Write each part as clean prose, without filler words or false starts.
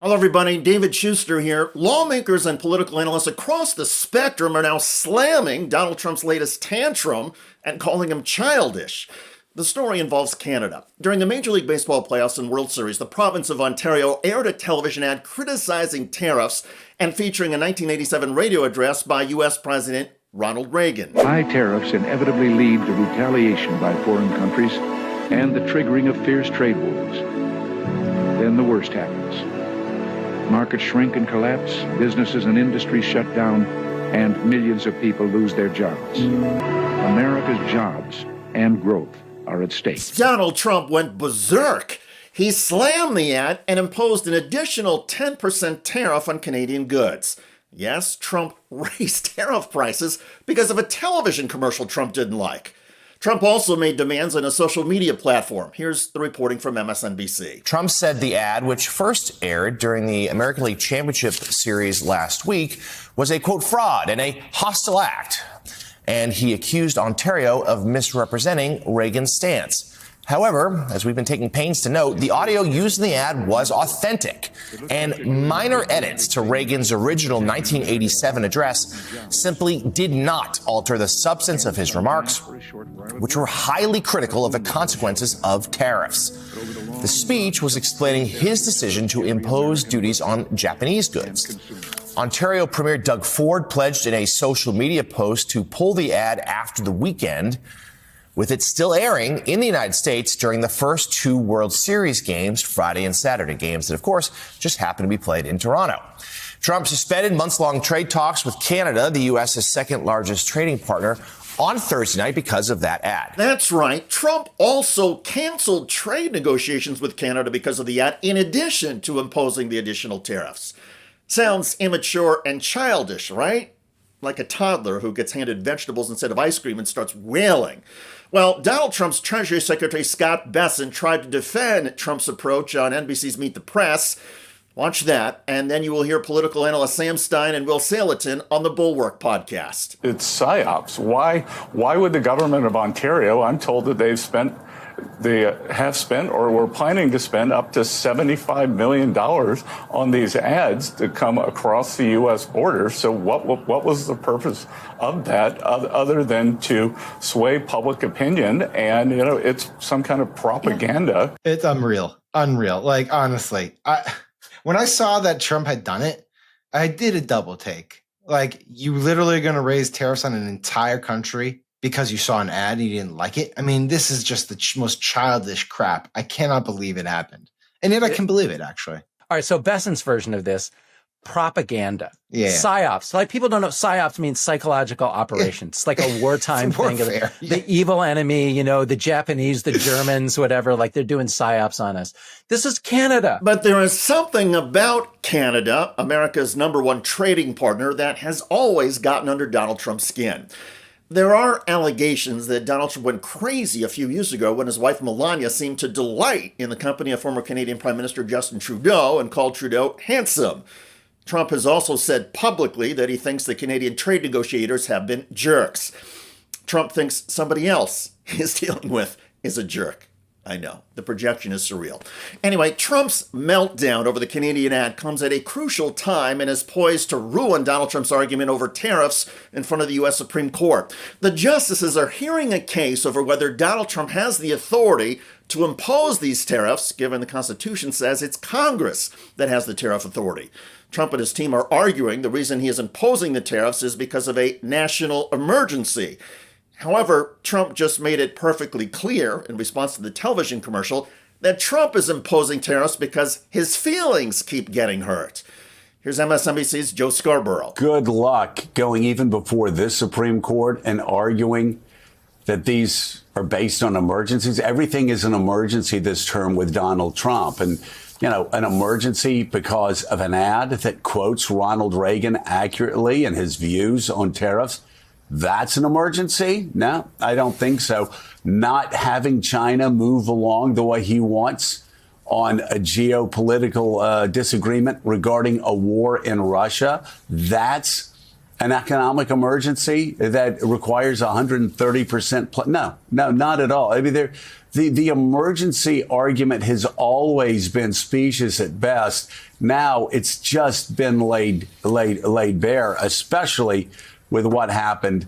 Hello, everybody. David Shuster here. Lawmakers and political analysts across the spectrum are now slamming Donald Trump's latest tantrum and calling him childish. The story involves Canada. During the Major League Baseball playoffs and World Series, the province of Ontario aired a television ad criticizing tariffs and featuring a 1987 radio address by U.S. President Ronald Reagan. High tariffs inevitably lead to retaliation by foreign countries and the triggering of fierce trade wars. Then the worst happens. Markets shrink and collapse, businesses and industries shut down, and millions of people lose their jobs. America's jobs and growth are at stake. Donald Trump went berserk. He slammed the ad and imposed an additional 10% tariff on Canadian goods. Yes, Trump raised tariff prices because of a television commercial Trump didn't like. Trump also made demands on a social media platform. Here's the reporting from MSNBC. Trump said the ad, which first aired during the American League Championship Series last week, was a, quote, fraud and a hostile act. And he accused Ontario of misrepresenting Reagan's stance. However, as we've been taking pains to note, the audio used in the ad was authentic, and minor edits to Reagan's original 1987 address simply did not alter the substance of his remarks, which were highly critical of the consequences of tariffs. The speech was explaining his decision to impose duties on Japanese goods. Ontario Premier Doug Ford pledged in a social media post to pull the ad after the weekend, with it still airing in the United States during the first two World Series games, Friday and Saturday, games that, of course, just happened to be played in Toronto. Trump suspended months-long trade talks with Canada, the U.S.'s second-largest trading partner, on Thursday night because of that ad. That's right. Trump also canceled trade negotiations with Canada because of the ad, in addition to imposing the additional tariffs. Sounds immature and childish, right? Like a toddler who gets handed vegetables instead of ice cream and starts wailing. Well, Donald Trump's Treasury Secretary Scott Bessent tried to defend Trump's approach on NBC's Meet the Press. Watch that, and then you will hear political analyst Sam Stein and Will Saletan on the Bulwark podcast. It's psyops. Why would the government of Ontario, I'm told that they have spent or were planning to spend up to $75 million on these ads to come across the U.S. border. So what was the purpose of that other than to sway public opinion? And, it's some kind of propaganda. It's unreal. Like, honestly, when I saw that Trump had done it, I did a double take. Like, you literally are going to raise tariffs on an entire country because you saw an ad and you didn't like it? I mean, this is just the most childish crap. I cannot believe it happened. And yet I can believe it, actually. All right, so Bessent's version of this, propaganda. Yeah. PSYOPs. Like, people don't know, PSYOPs means psychological operations. It's like a wartime thing. The evil enemy, the Japanese, the Germans, whatever, like they're doing PSYOPs on us. This is Canada. But there is something about Canada, America's #1 trading partner, that has always gotten under Donald Trump's skin. There are allegations that Donald Trump went crazy a few years ago when his wife Melania seemed to delight in the company of former Canadian Prime Minister Justin Trudeau and called Trudeau handsome. Trump has also said publicly that he thinks the Canadian trade negotiators have been jerks. Trump thinks somebody else he's dealing with is a jerk. I know, the projection is surreal. Anyway, Trump's meltdown over the Canadian ad comes at a crucial time and is poised to ruin Donald Trump's argument over tariffs in front of the U.S. Supreme Court. The justices are hearing a case over whether Donald Trump has the authority to impose these tariffs, given the Constitution says it's Congress that has the tariff authority. Trump and his team are arguing the reason he is imposing the tariffs is because of a national emergency. However, Trump just made it perfectly clear in response to the television commercial that Trump is imposing tariffs because his feelings keep getting hurt. Here's MSNBC's Joe Scarborough. Good luck going even before this Supreme Court and arguing that these are based on emergencies. Everything is an emergency this term with Donald Trump. And, an emergency because of an ad that quotes Ronald Reagan accurately and his views on tariffs. That's an emergency? No, I don't think so. Not having China move along the way he wants on a geopolitical disagreement regarding a war in Russia, that's an economic emergency that requires 130%. No, not at all. I mean, the emergency argument has always been specious at best. Now it's just been laid bare, especially with what happened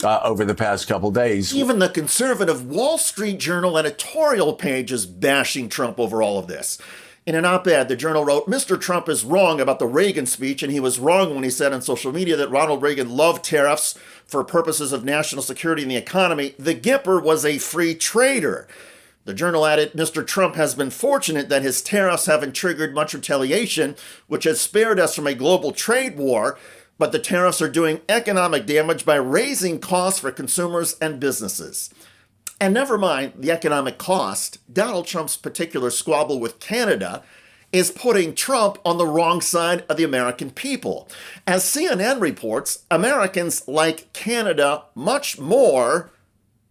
over the past couple days. Even the conservative Wall Street Journal editorial page is bashing Trump over all of this. In an op-ed, the Journal wrote, Mr. Trump is wrong about the Reagan speech, and he was wrong when he said on social media that Ronald Reagan loved tariffs for purposes of national security and the economy. The Gipper was a free trader. The Journal added, Mr. Trump has been fortunate that his tariffs haven't triggered much retaliation, which has spared us from a global trade war, but the tariffs are doing economic damage by raising costs for consumers and businesses. And never mind the economic cost, Donald Trump's particular squabble with Canada is putting Trump on the wrong side of the American people. As CNN reports, Americans like Canada much more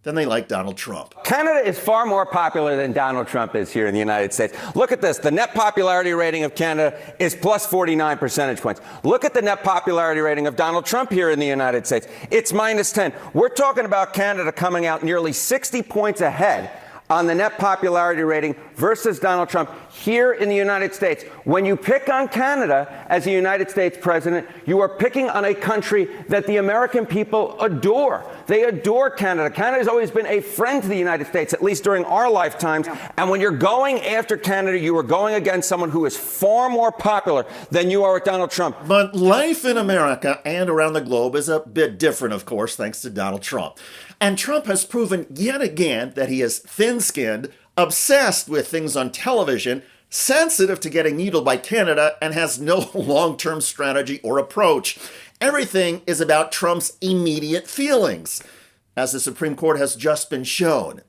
than they like Donald Trump. Canada is far more popular than Donald Trump is here in the United States. Look at this. The net popularity rating of Canada is plus 49 percentage points. Look at the net popularity rating of Donald Trump here in the United States. It's minus 10. We're talking about Canada coming out nearly 60 points ahead on the net popularity rating versus Donald Trump here in the United States. When you pick on Canada as a United States president, you are picking on a country that the American people adore. They adore Canada. Canada has always been a friend to the United States, at least during our lifetimes. And when you're going after Canada, you are going against someone who is far more popular than you are with Donald Trump. But life in America and around the globe is a bit different, of course, thanks to Donald Trump. And Trump has proven yet again that he is thin-skinned, obsessed with things on television, sensitive to getting needled by Canada, and has no long-term strategy or approach. Everything is about Trump's immediate feelings, as the Supreme Court has just been shown.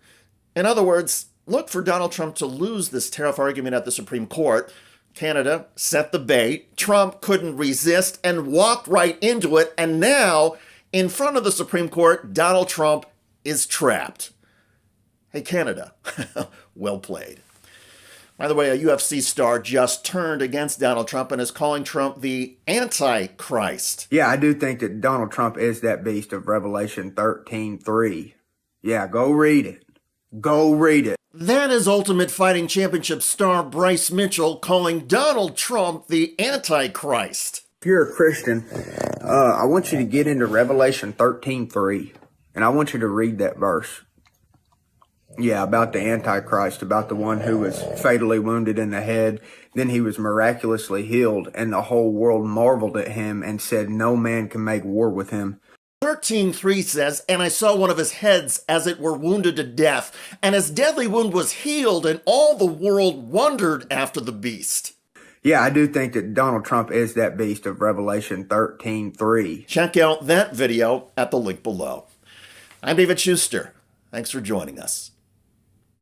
In other words, look for Donald Trump to lose this tariff argument at the Supreme Court. Canada set the bait. Trump couldn't resist and walked right into it. And now, in front of the Supreme Court, Donald Trump is trapped. Hey, Canada, well played. By the way, a UFC star just turned against Donald Trump and is calling Trump the Antichrist. Yeah, I do think that Donald Trump is that beast of Revelation 13:3. Yeah, go read it. Go read it. That is Ultimate Fighting Championship star Bryce Mitchell calling Donald Trump the Antichrist. If you're a Christian, I want you to get into Revelation 13:3, and I want you to read that verse. Yeah, about the Antichrist, about the one who was fatally wounded in the head. Then he was miraculously healed, and the whole world marveled at him and said, no man can make war with him. 13:3 says, and I saw one of his heads as it were wounded to death, and his deadly wound was healed, and all the world wondered after the beast. Yeah, I do think that Donald Trump is that beast of Revelation 13:3. Check out that video at the link below. I'm David Shuster. Thanks for joining us.